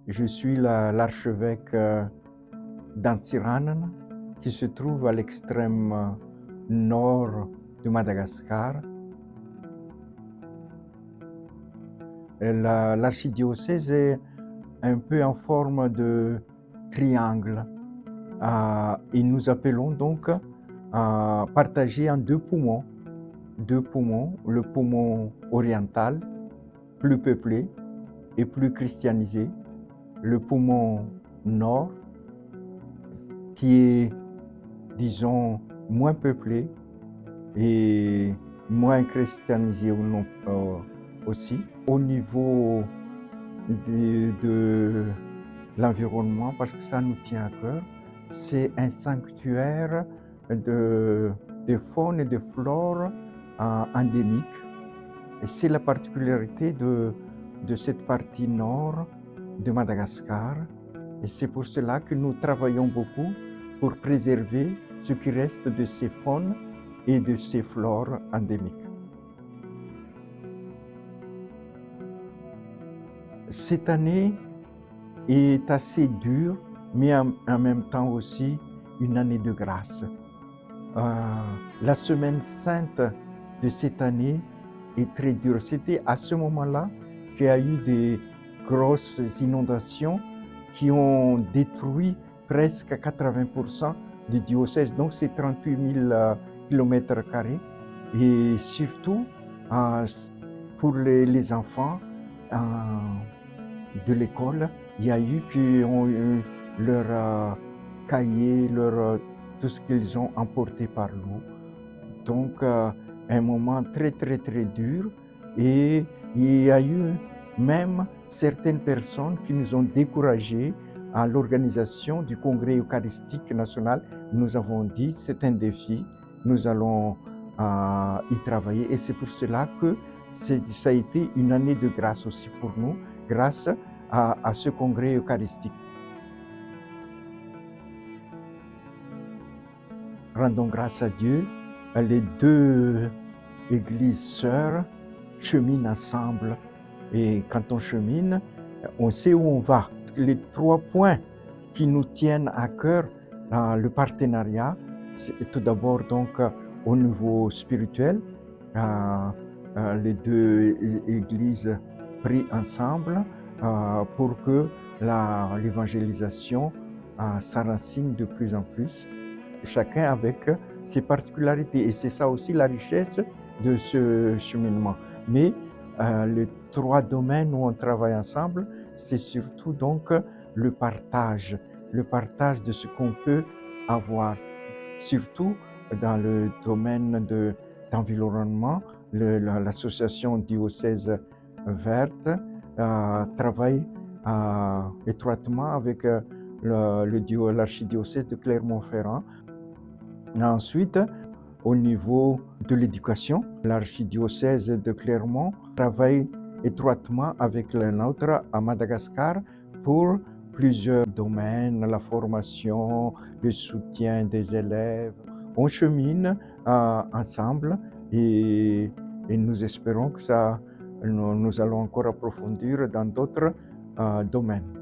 Je suis l'archevêque d'Antsiranana, qui se trouve à l'extrême nord de Madagascar. L'archidiocèse est un peu en forme de triangle. Et nous appelons donc partagé en deux poumons. Deux poumons, le poumon oriental, plus peuplé et plus christianisé. Le poumon nord, qui est, disons, moins peuplé et moins christianisé aussi. Au niveau de l'environnement, parce que ça nous tient à cœur, c'est un sanctuaire de faune et de flore endémique. Et c'est la particularité de cette partie nord de Madagascar. Et c'est pour cela que nous travaillons beaucoup pour préserver ce qui reste de ces faunes et de ces flores endémiques. Cette année est assez dure, mais en même temps aussi une année de grâce. La semaine sainte de cette année est très dure. C'était à ce moment-là qu'il y a eu des grosses inondations qui ont détruit presque 80% du diocèse, donc c'est 38 000 km². Et surtout, pour les enfants de l'école, il y a eu qui ont eu leur cahier, tout ce qu'ils ont emporté par l'eau. Donc, un moment très, très, très dur. Et il y a eu même certaines personnes qui nous ont découragés à l'organisation du Congrès eucharistique national. Nous avons dit, c'est un défi, nous allons y travailler. Et c'est pour cela que ça a été une année de grâce aussi pour nous, grâce à ce Congrès eucharistique. Rendons grâce à Dieu. Les deux églises sœurs cheminent ensemble. Et quand on chemine, on sait où on va. Les 3 points qui nous tiennent à cœur, le partenariat, c'est tout d'abord donc au niveau spirituel, les deux églises prient ensemble pour que l'évangélisation s'enracine de plus en plus, chacun avec ses particularités. Et c'est ça aussi la richesse de ce cheminement. Mais les 3 domaines où on travaille ensemble, c'est surtout donc le partage de ce qu'on peut avoir. Surtout dans le domaine d'environnement, l'association diocèse verte travaille étroitement avec l'archidiocèse de Clermont-Ferrand. Ensuite, au niveau de l'éducation, l'archidiocèse de Clermont travaille étroitement avec le nôtre à Madagascar pour plusieurs domaines, la formation, le soutien des élèves. On chemine ensemble et nous espérons que nous allons encore approfondir dans d'autres domaines.